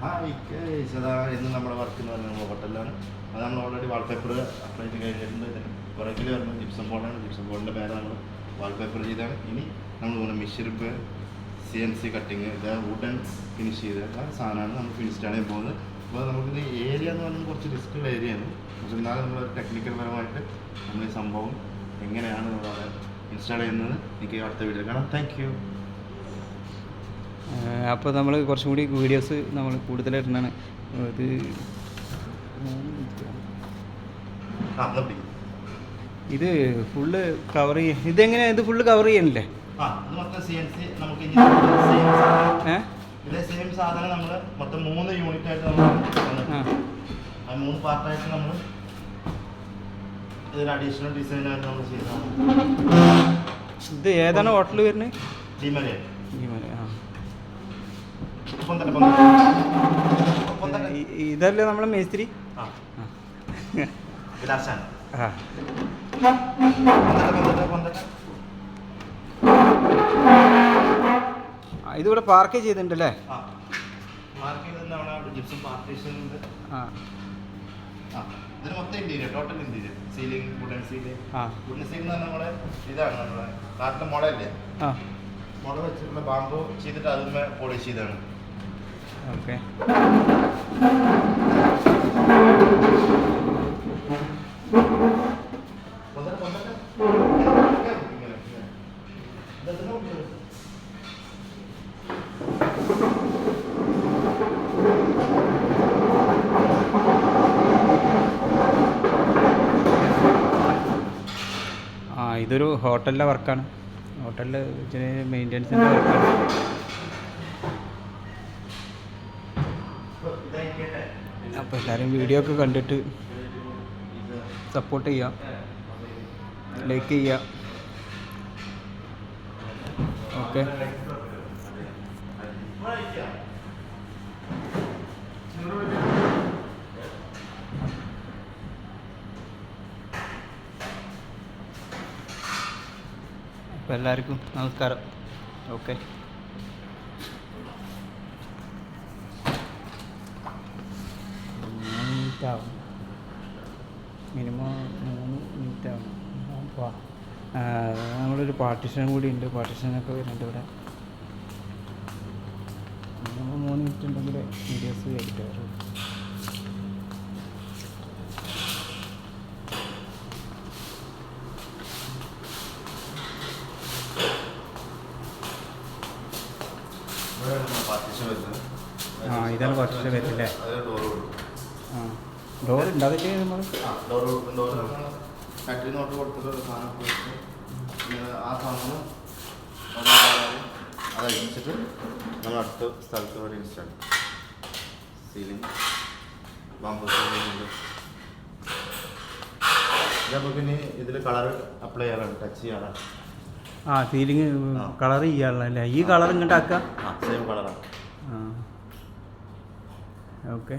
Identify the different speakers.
Speaker 1: ഇന്ന് നമ്മുടെ വർക്ക് എന്ന് പറയുന്നത് ഹോട്ടലിലാണ്. അത് നമ്മൾ ഓൾറെഡി വാൾപേപ്പർ അപ്ലൈ ചെയ്ത് കഴിഞ്ഞിട്ടുണ്ട്. ഇതിന് പുറകിൽ വരുന്നത് ജിപ്സം ബോർഡാണ്. ജിപ്സം ബോർഡിൻ്റെ പേര് നമ്മൾ വാൾപേപ്പർ ചെയ്താണ്. ഇനി നമ്മൾ പോകുന്ന മിഷിരിപ്പ് CNC കട്ടിങ് ഇതാണ് വുഡൻ ഫിനിഷ് ചെയ്ത സാധനമാണ് നമ്മൾ ഫിനിഷ്ഡ് ആണ് പോകുന്നത്. അപ്പോൾ നമുക്കിത് ഏരിയ എന്ന് പറയുന്നത് കുറച്ച് റിസ്ക്കുള്ള ഏരിയയാണ്. പക്ഷെ എന്നാലും നമ്മൾ ടെക്നിക്കൽ പരമായിട്ട് നമ്മൾ ഈ സംഭവം എങ്ങനെയാണ് നമ്മളവിടെ ഇൻസ്റ്റാൾ ചെയ്യുന്നത് എനിക്ക് അടുത്ത വീഡിയോ കാണാം. Thank you.
Speaker 2: അപ്പോൾ നമ്മൾ കുറച്ചും കൂടി വീഡിയോസ് നമ്മൾ കൂടുതലായിട്ടാണ് ഇത് ഫുള്ള് കവർ ചെയ്യ ഇതെങ്ങനെയാണ് ഇത് ഫുള്ള് കവർ ചെയ്യണില്ലേ?
Speaker 1: സെയിം സാധനം നമ്മൾ മൊത്തം 3 യൂണിറ്റ് ആയിട്ട് നമ്മൾ 3 പാർട്ടായിട്ട് നമ്മൾ ഇതൊരു അഡീഷണൽ ഡിസൈൻ ആയിട്ട് നമ്മൾ ചെയ്തതാണ്.
Speaker 2: ഇത് ഏതാണ് ഹോട്ടൽ വരുന്നത്?
Speaker 1: ഡിമലയ.
Speaker 2: ഇതല്ലേ നമ്മളെ മേസ്ത്രി? ഇതിവിടെ പാർക്ക് ചെയ്തിട്ടുണ്ടല്ലേ?
Speaker 1: ഇതിന് മൊത്തം interior, total interior, ceiling, wooden ceiling. Wooden ceiling നമ്മളെ ഇതാണ് നമ്മുടെ നാട്ടിലെ മുളയല്ലേ, മുള വെച്ചിട്ടുള്ള ബാമ്പു ചെയ്തിട്ട് അതിന്മേൽ പോളിഷ് ചെയ്താണ്.
Speaker 2: ഓക്കെ. ഇതൊരു ഹോട്ടലിലെ വർക്കാണ്. ഹോട്ടലിൽ മെയിൻ്റെനൻസിൻ്റെ വർക്കാണ്. അപ്പോൾ എല്ലാവരും വീഡിയോ ഒക്കെ കണ്ടിട്ട് സപ്പോർട്ട് ചെയ്യുക, ലൈക്ക് ചെയ്യുക. ഓക്കെ. അപ്പോൾ എല്ലാവർക്കും നമസ്കാരം. ഓക്കെ. മിനിമം 3 മിനിറ്റ് ആവും. അപ്പോൾ നമ്മളൊരു പാർട്ടീഷൻ കൂടി ഉണ്ട്. പാർട്ടീഷനൊക്കെ വരുന്നുണ്ട് ഇവിടെ. മിനിമം 3 മിനിറ്റ് ഉണ്ടെങ്കിൽ വീഡിയോസ് എഡിറ്റ് ആവും. ഇതാണ് പാർട്ടീഷൻ വരുന്നില്ലേ? ഡോർ ഉണ്ട്. അതൊക്കെ നമ്മൾ
Speaker 1: ഫാക്ടറി നോട്ട് കൊടുത്തിട്ടുള്ള സാധനം ആ സാധനം അതഴിച്ചിട്ട് നമ്മൾ അടുത്ത സ്ഥലത്ത് വരെ ഇൻസ്റ്റാൾ സീലിംഗ് ബാമ്പു സീലിംഗ്. നമുക്ക് ഇനി ഇതിൽ കളർ അപ്ലൈ ചെയ്യാനാണ്, ടച്ച് ചെയ്യാനാണ്.
Speaker 2: സീലിംഗ് കളർ ചെയ്യാനുള്ളതല്ലേ? ഈ കളർ ഇങ്ങോട്ട് ആക്കാം.
Speaker 1: സെയിം കളറാണ്.
Speaker 2: ഓക്കെ.